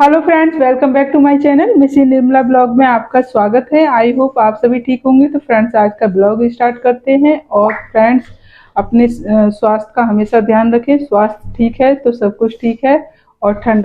Hello friends, welcome back to my channel Missy Nirmala blog में आपका स्वागत है। आई होप आप सभी ठीक होंगे। तो फ्रेंड्स, आज का ब्लॉग स्टार्ट करते हैं। और फ्रेंड्स, अपने स्वास्थ्य का हमेशा ध्यान रखें। स्वास्थ्य ठीक है तो सब कुछ ठीक है। और ठंड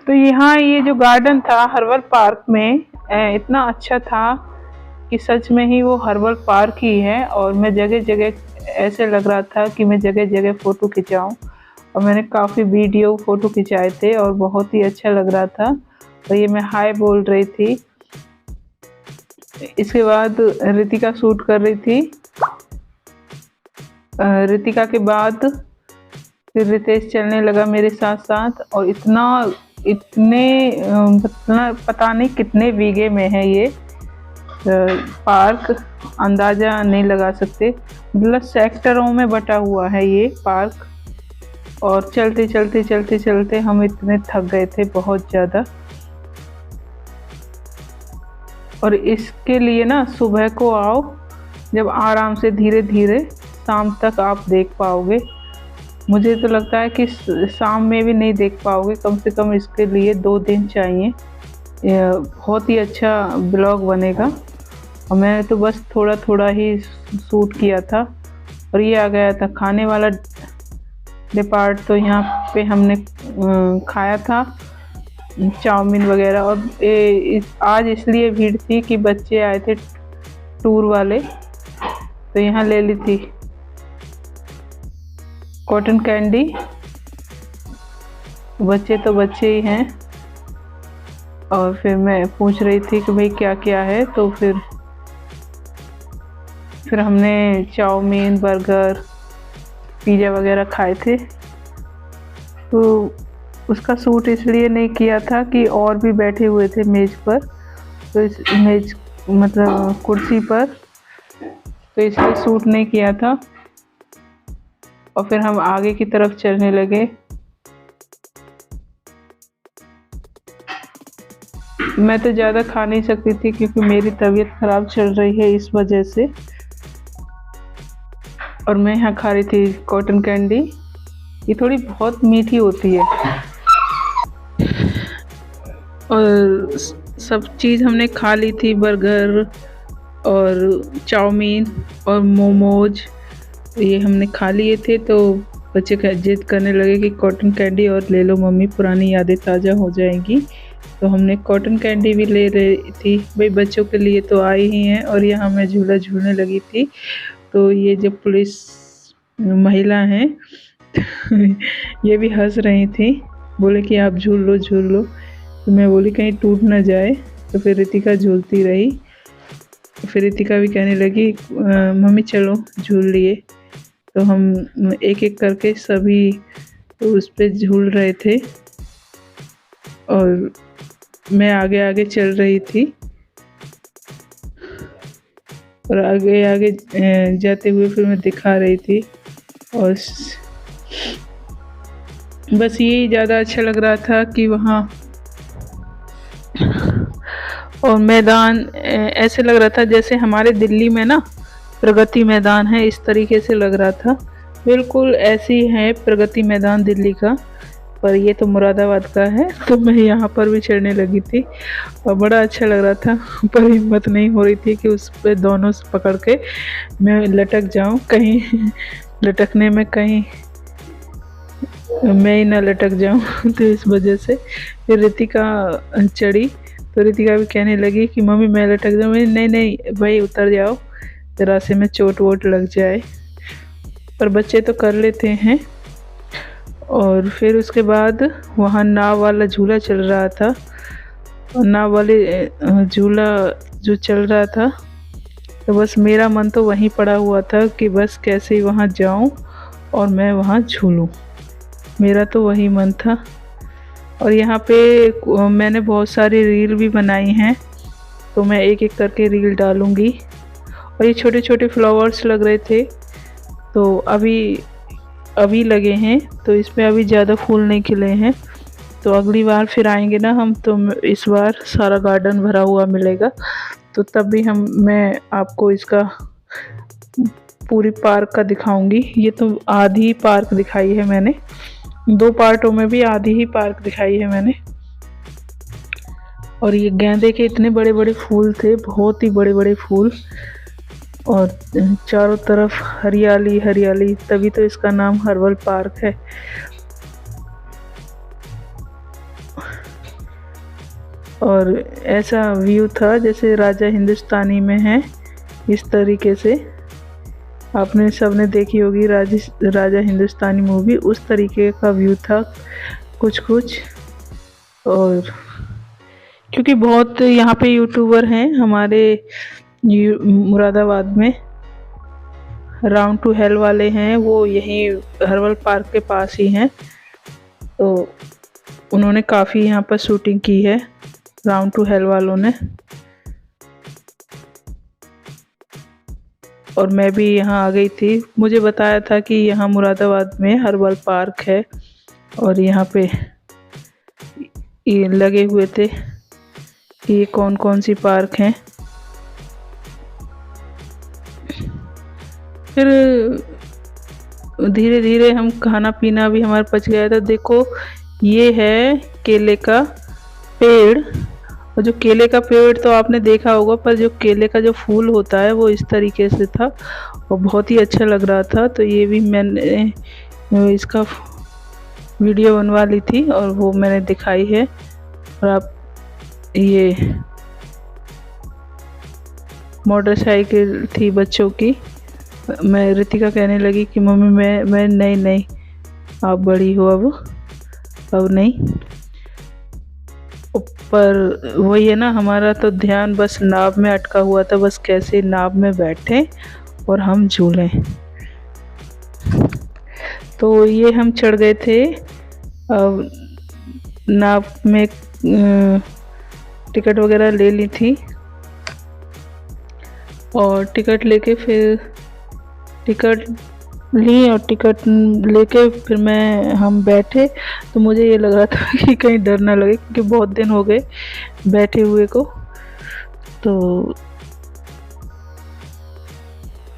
तो यहाँ ये जो गार्डन था हर्बल पार्क में, इतना अच्छा था कि सच में ही वो हर्बल पार्क ही है। और मैं जगह जगह ऐसे लग रहा था कि मैं जगह जगह फ़ोटो खिंचाऊँ। और मैंने काफ़ी वीडियो फ़ोटो खिंचाए थे और बहुत ही अच्छा लग रहा था। और ये मैं हाय बोल रही थी। इसके बाद रितिका शूट कर रही थी। रितिका के बाद फिर रितेश चलने लगा मेरे साथ साथ। और पता नहीं कितने बीघे में है ये पार्क, अंदाज़ा नहीं लगा सकते। मतलब सेक्टरों में बटा हुआ है ये पार्क। और चलते चलते चलते चलते हम इतने थक गए थे, बहुत ज़्यादा। और इसके लिए ना सुबह को आओ, जब आराम से धीरे धीरे शाम तक आप देख पाओगे। मुझे तो लगता है कि शाम में भी नहीं देख पाओगे, कम से कम इसके लिए 2 दिन चाहिए। बहुत ही अच्छा ब्लॉग बनेगा। और मैंने तो बस थोड़ा थोड़ा ही शूट किया था। और ये आ गया था खाने वाला डिपार्ट। तो यहाँ पे हमने खाया था चाउमीन वगैरह। और आज इसलिए भीड़ थी कि बच्चे आए थे टूर वाले, तो यहाँ ले ली थी कॉटन कैंडी। बच्चे तो बच्चे ही हैं। और फिर मैं पूछ रही थी कि भाई क्या क्या है। तो फिर हमने चाउमीन, बर्गर, पिज़्ज़ा वगैरह खाए थे। तो उसका शूट इसलिए नहीं किया था कि और भी बैठे हुए थे मेज़ पर, तो इस मेज़ मतलब कुर्सी पर, तो इसलिए शूट नहीं किया था। और फिर हम आगे की तरफ चलने लगे। मैं तो ज़्यादा खा नहीं सकती थी क्योंकि मेरी तबीयत ख़राब चल रही है, इस वजह से। और मैं यहाँ खा रही थी कॉटन कैंडी। ये थोड़ी बहुत मीठी होती है। और सब चीज़ हमने खा ली थी, बर्गर और चाउमीन और मोमोज, ये हमने खा लिए थे। तो बच्चे जिद करने लगे कि कॉटन कैंडी और ले लो मम्मी, पुरानी यादें ताज़ा हो जाएंगी। तो हमने कॉटन कैंडी भी ले रही थी, भाई बच्चों के लिए तो आई ही हैं। और यहाँ मैं झूला झूलने लगी थी। तो ये जो पुलिस महिला हैं ये भी हंस रही थी, बोले कि आप झूल लो झूल लो। तो मैं बोली कहीं टूट ना जाए। तो फिर रितिका झूलती रही। फिर रितिका भी कहने लगी मम्मी चलो झूल लिए। तो हम एक एक करके सभी उस पर झूल रहे थे। और मैं आगे आगे चल रही थी। और आगे आगे जाते हुए फिर मैं दिखा रही थी। और बस यही ज़्यादा अच्छा लग रहा था कि वहाँ और मैदान ऐसे लग रहा था जैसे हमारे दिल्ली में ना प्रगति मैदान है, इस तरीके से लग रहा था। बिल्कुल ऐसी है प्रगति मैदान दिल्ली का, पर ये तो मुरादाबाद का है। तो मैं यहाँ पर भी चढ़ने लगी थी और बड़ा अच्छा लग रहा था, पर हिम्मत नहीं हो रही थी कि उस पे दोनों से पकड़ के मैं लटक जाऊँ, कहीं लटकने में कहीं मैं ही ना लटक जाऊँ। तो इस वजह से फिर रितिका चढ़ी। तो रितिका भी कहने लगी कि मम्मी मैं लटक जाऊँ। नहीं नहीं भाई उतर जाओ, ज़रा से में चोट वोट लग जाए। पर बच्चे तो कर लेते हैं। और फिर उसके बाद वहाँ नाव वाला झूला चल रहा था। और नाव वाले झूला जो चल रहा था, तो बस मेरा मन तो वहीं पड़ा हुआ था कि बस कैसे ही वहाँ जाऊँ और मैं वहाँ झूलूँ। मेरा तो वही मन था। और यहाँ पे मैंने बहुत सारी रील भी बनाई हैं, तो मैं एक एक करके रील डालूँगी। और ये छोटे छोटे फ्लावर्स लग रहे थे, तो अभी लगे हैं, तो इसमें अभी ज़्यादा फूल नहीं खिले हैं। तो तो अगली बार फिर आएंगे ना हम, तो इस बार सारा गार्डन भरा हुआ मिलेगा, तो तब भी मैं आपको इसका पूरी पार्क का दिखाऊंगी। ये तो आधी पार्क दिखाई है मैंने, 2 पार्टों में भी आधी ही पार्क दिखाई है मैंने। और ये गेंदे के इतने बड़े बड़े फूल थे, बहुत ही बड़े बड़े फूल, और चारों तरफ हरियाली हरियाली, तभी तो इसका नाम हर्बल पार्क है। और ऐसा व्यू था जैसे राजा हिंदुस्तानी में है, इस तरीके से। आपने सबने देखी होगी राजा हिंदुस्तानी मूवी, उस तरीके का व्यू था कुछ कुछ। और क्योंकि बहुत यहाँ पे यूट्यूबर हैं हमारे मुरादाबाद में, राउंड टू हेल वाले हैं, वो यहीं हर्बल पार्क के पास ही हैं, तो उन्होंने काफ़ी यहाँ पर शूटिंग की है, राउंड टू हेल वालों ने। और मैं भी यहाँ आ गई थी, मुझे बताया था कि यहाँ मुरादाबाद में हर्बल पार्क है, और यहाँ पे ये लगे हुए थे, ये कौन कौन सी पार्क हैं। फिर धीरे धीरे हम खाना पीना भी हमारा पच गया था। देखो ये है केले का पेड़, और जो केले का पेड़ तो आपने देखा होगा, पर जो केले का जो फूल होता है वो इस तरीके से था, और बहुत ही अच्छा लग रहा था। तो ये भी मैंने इसका वीडियो बनवा ली थी और वो मैंने दिखाई है। और आप ये मोटरसाइकिल थी बच्चों की, मैं रितिका कहने लगी कि मम्मी मैं नहीं आप बड़ी हो अब नहीं। पर वही है ना, हमारा तो ध्यान बस नाव में अटका हुआ था, बस कैसे नाव में बैठे और हम झूलें। तो ये हम चढ़ गए थे नाव में, टिकट वगैरह ले ली थी, और टिकट लेके फिर टिकट ली और टिकट लेके फिर हम बैठे। तो मुझे ये लग रहा था कि कहीं डर ना लगे, क्योंकि बहुत दिन हो गए बैठे हुए को। तो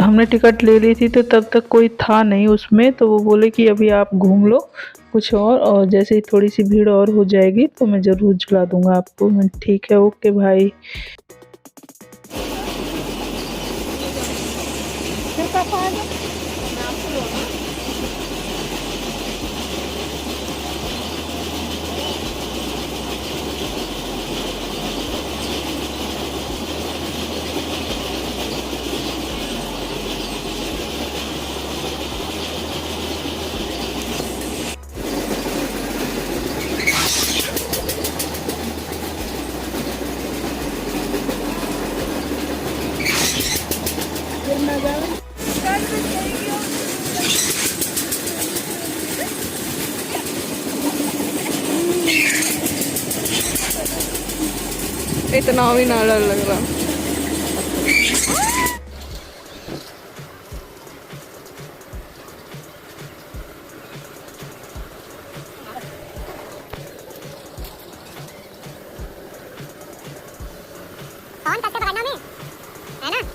हमने टिकट ले ली थी, तो तब तक कोई था नहीं उसमें, तो वो बोले कि अभी आप घूम लो कुछ और जैसे ही थोड़ी सी भीड़ और हो जाएगी तो मैं ज़रूर झुला दूंगा आपको। मैं ठीक है, ओके भाई। इतना भी ना डर लग रहा। कौन कसके पकड़ना में है ना।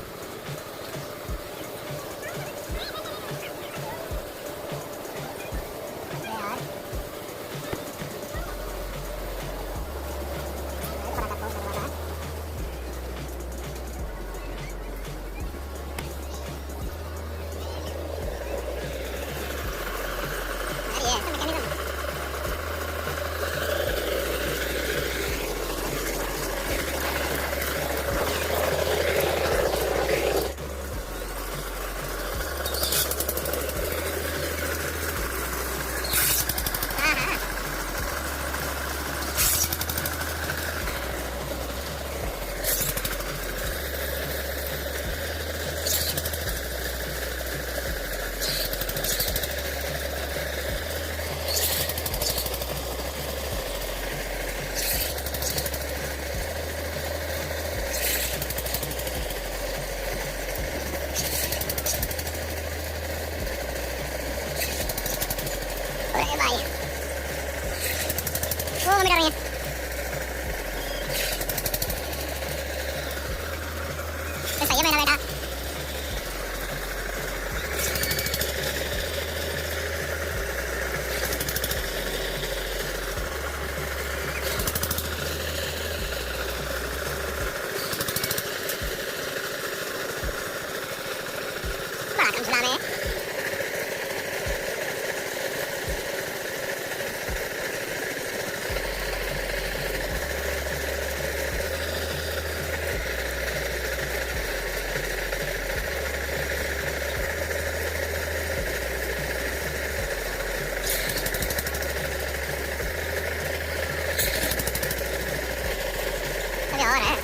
और है।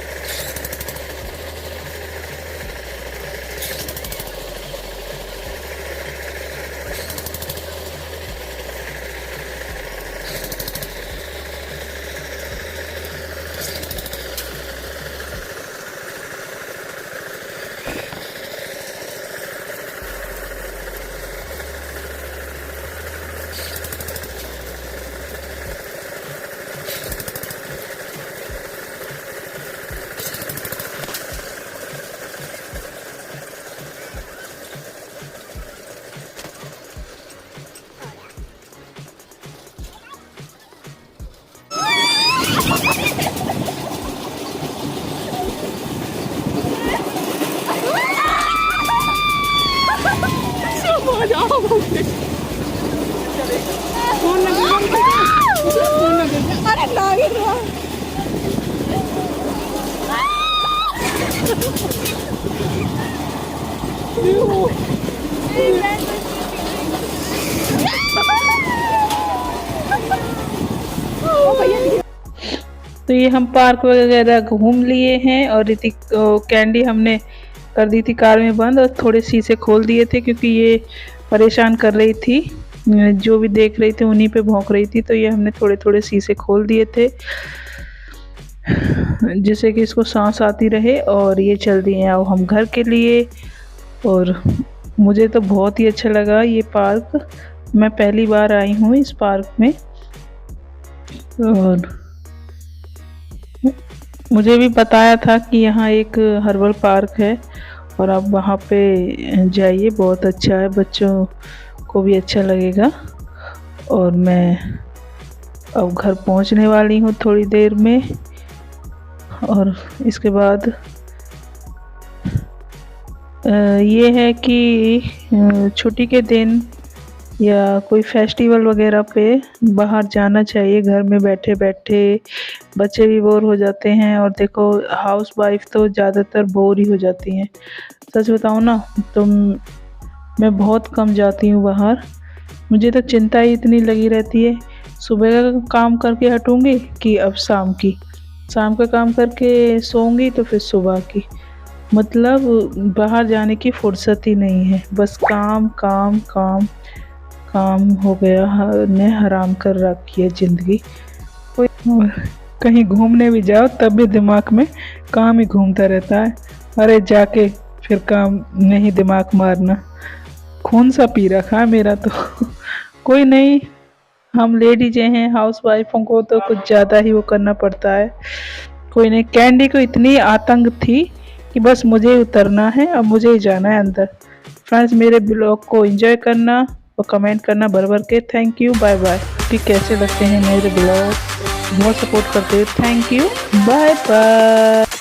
अरे लागे रहा तो ये हम पार्क वगैरह घूम लिए हैं और ऋतिक कैंडी हमने कर दी थी कार में बंद और थोड़े शीशे खोल दिए थे क्योंकि ये परेशान कर रही थी, जो भी देख रही थी उन्हीं पे भौंक रही थी। तो ये हमने थोड़े थोड़े शीशे खोल दिए थे जिससे कि इसको सांस आती रहे। और ये चल दिए अब हम घर के लिए। और मुझे तो बहुत ही अच्छा लगा ये पार्क, मैं पहली बार आई हूँ इस पार्क में और मुझे भी बताया था कि यहाँ एक हर्बल पार्क है और आप वहाँ पे जाइए, बहुत अच्छा है, बच्चों को भी अच्छा लगेगा। और मैं अब घर पहुँचने वाली हूँ थोड़ी देर में। और इसके बाद ये है कि छुट्टी के दिन या कोई फेस्टिवल वगैरह पे बाहर जाना चाहिए। घर में बैठे बैठे बच्चे भी बोर हो जाते हैं और देखो हाउस वाइफ तो ज़्यादातर बोर ही हो जाती हैं। सच बताऊँ ना तो मैं बहुत कम जाती हूँ बाहर, मुझे तो चिंता ही इतनी लगी रहती है। सुबह का काम करके हटूँगी कि अब शाम का काम करके सोऊंगी तो फिर सुबह की, मतलब बाहर जाने की फुर्सत ही नहीं है। बस काम काम काम काम हो गया ने हराम कर रखी है ज़िंदगी। कोई कहीं घूमने भी जाओ तब भी दिमाग में काम ही घूमता रहता है। अरे जाके फिर काम नहीं दिमाग मारना, खून सा पी रखा है मेरा तो। कोई नहीं, हम लेडीज हैं, हाउस वाइफों को तो कुछ ज़्यादा ही वो करना पड़ता है। कोई नहीं, कैंडी को इतनी आतंक थी कि बस मुझे ही उतरना है, अब मुझे ही जाना है अंदर। फ्रेंड्स, मेरे ब्लॉग को एंजॉय करना और कमेंट करना भर भर के। Thank you, bye bye. कि कैसे लगते हैं मेरे ब्लॉग, बहुत सपोर्ट करते हैं। Thank you, bye bye.